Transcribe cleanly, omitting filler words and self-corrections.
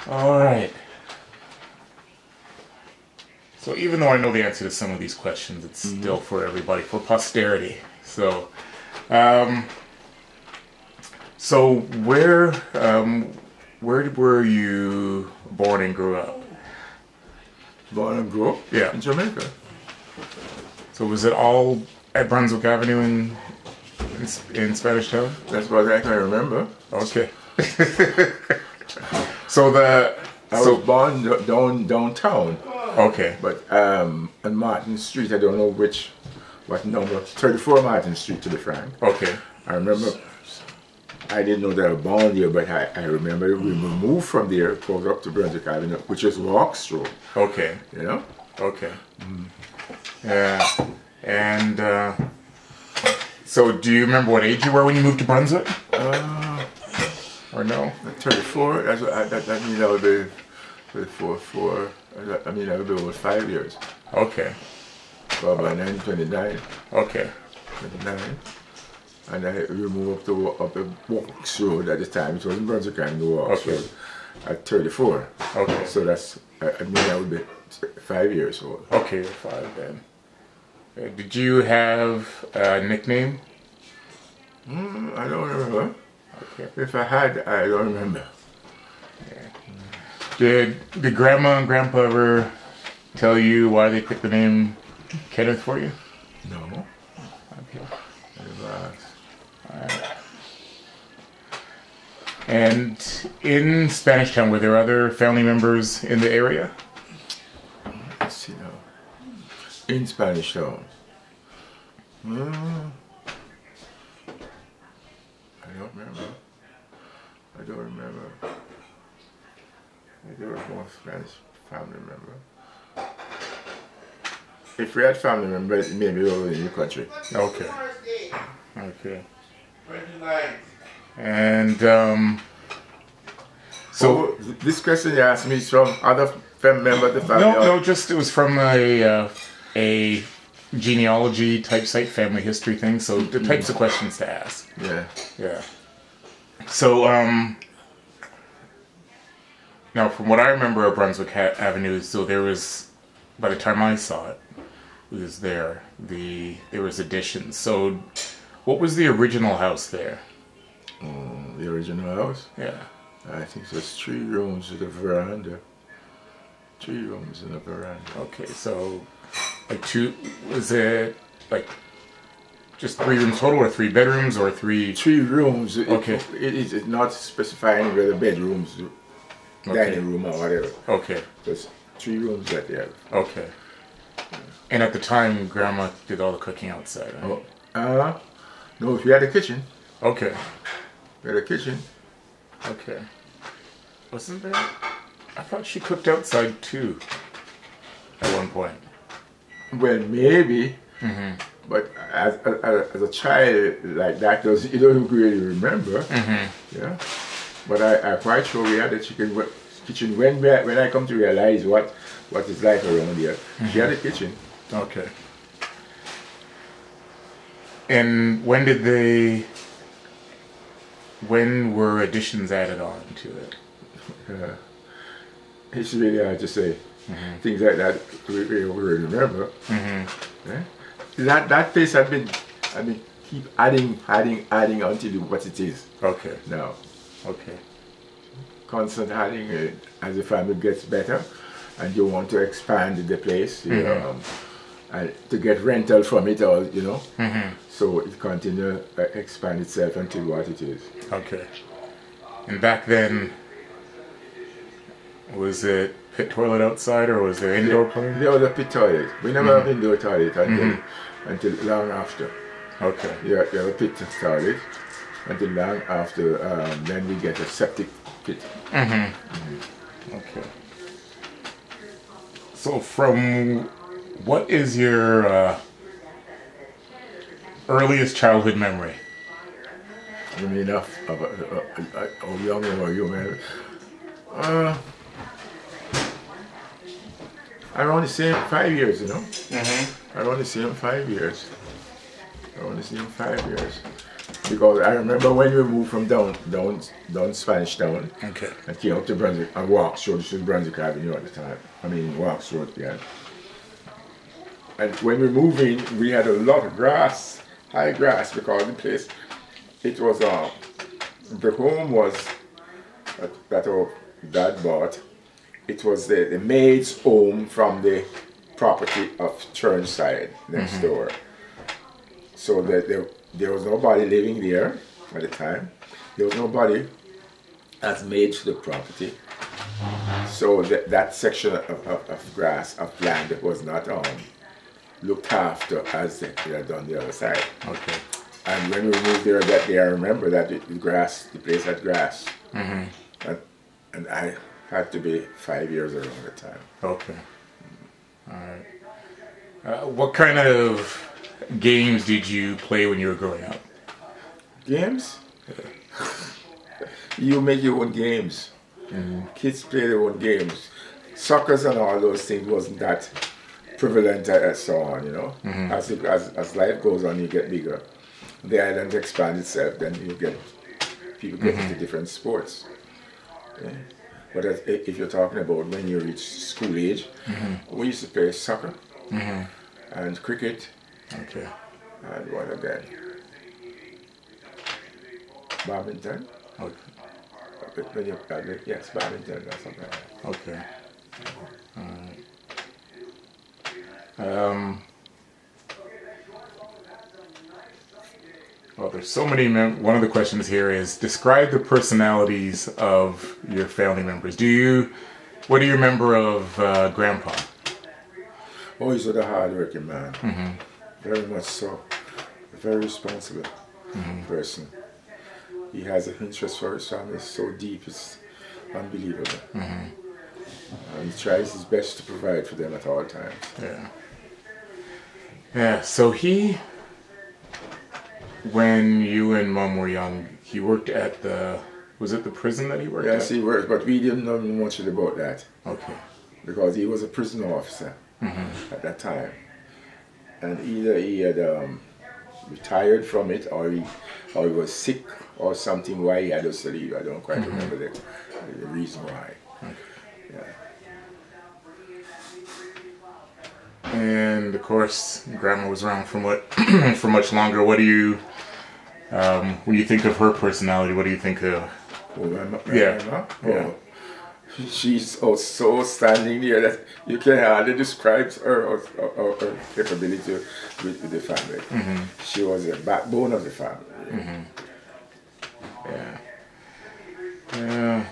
All right. So even though I know the answer to some of these questions, it's still for everybody, for posterity. So, um, so where were you born and grew up? Born and grew up Yeah. in Jamaica. So was it all at Brunswick Avenue in Spanish Town? That's what I can remember. Okay. So the I was born downtown, okay. but on Martin Street, I don't know what number, 34 Martin Street to be frank. Okay. I remember, I didn't know they were born there, but I remember we moved from there, goes up to Brunswick Avenue, which is Walks Road, Okay. you know? Okay. Yeah. And so do you remember what age you were when you moved to Brunswick? Or no? 34, that means I would be 34, I mean I would be over 5 years. Okay. So by 29. Okay. 29. And we moved up the Walks Road at the time. It was in Brunswick and the Walks Okay. Road at 34. Okay. So that's, I mean, I would be 5 years old. Okay, you're 5 then. Did you have a nickname? I don't remember. Okay. If I had, I don't remember. Did Grandma and Grandpa ever tell you why they picked the name Kenneth for you? No. Okay. I never asked. And in Spanish Town, were there other family members in the area? Let's see now. In Spanish Town. I don't remember. I don't remember. There was one Spanish family member. If we had family members, maybe we were in the country. Okay. Okay. And so This question you asked me is from other family members of the family? no, just it was from a genealogy type site, family history thing. So the types of questions to ask. Yeah. Yeah. So now from what I remember of Brunswick Avenue, so there was, by the time I saw it, was there was additions. So what was the original house there? The original house? Yeah. I think it was 3 rooms with a veranda. 3 rooms and a veranda. Okay, so like was it like just 3 rooms total, or 3 bedrooms, or 3? 3 rooms. Okay. It is not specifying whether bedrooms, dining room or whatever. Okay. There's 3 rooms that they have. Okay. And at the time, Grandma did all the cooking outside, right? No, we had a kitchen. Okay. We had a kitchen. Okay. Wasn't there? I thought she cooked outside too. At one point. Well, maybe. But as a child like that, you don't really remember. Yeah. But I'm quite sure we had a kitchen when I come to realize what it's like around here. We had a kitchen. Okay. And when were additions added on to it? It's really hard to say. Things like that we remember. Yeah? That place I've been keep adding until what it is. Okay. Now. Okay. Constant adding as the family gets better, and you want to expand the place, you know, and to get rental from it, or you know. So it continue expand itself until what it is. Okay. And back then, was it pit toilet outside, or was there indoor plumbing? There was a pit toilet. We never have indoor toilet until long after. Okay. Yeah, you have a pit toilet until long after. Then we get a septic pit. Okay. So what is your earliest childhood memory? You mean of young or you man? Around the same 5 years, you know. Around the same 5 years. Around the same 5 years. Because I remember when we moved from down Spanish Town Okay. and came up to Brunswick and Walks Road, this was Brunswick Avenue at the time. I mean Walks Road, yeah. And when we moved in, we had a lot of grass, high grass, because the place, it was, the home was, that our dad bought, it was the maid's home from the property of Churnside next door. So there was nobody living there at the time. There was nobody as maid to the property. So that section of grass, of land, was not looked after as they had done the other side. Okay. And when we moved there that day, I remember that the place had grass. And I had to be 5 years old at the time. Okay. All right. What kind of games did you play when you were growing up? Games? You make your own games. Kids play their own games. Suckers and all those things wasn't that prevalent and so on, you know. As life goes on, you get bigger. The island expands itself, then you get people get into different sports. Yeah. But if you're talking about when you reach school age, we used to play soccer and cricket. Okay. And what again? Badminton. Okay. When you yes, badminton or something like that. Okay. All right. Well, there's so many. One of the questions here is describe the personalities of your family members. What do you remember of Grandpa? Oh, he's a hard-working man. Very much so. A very responsible person. He has an interest for his family so deep, it's unbelievable. He tries his best to provide for them at all times. Yeah. Yeah, so when you and Mom were young, he worked at was it the prison that he worked at? Yes, he worked, but we didn't know much about that. Okay. Because he was a prison officer at that time. And either he had retired from it or he was sick or something why he had us to leave. I don't quite remember the reason why. Okay. Yeah. And of course, Grandma was around for for much longer. What do you, when you think of her personality, what do you think of? Oh, Grandma? Yeah. Oh. She's so standing there that you can hardly describe her capability with the family. She was the backbone of the family. Yeah. Yeah.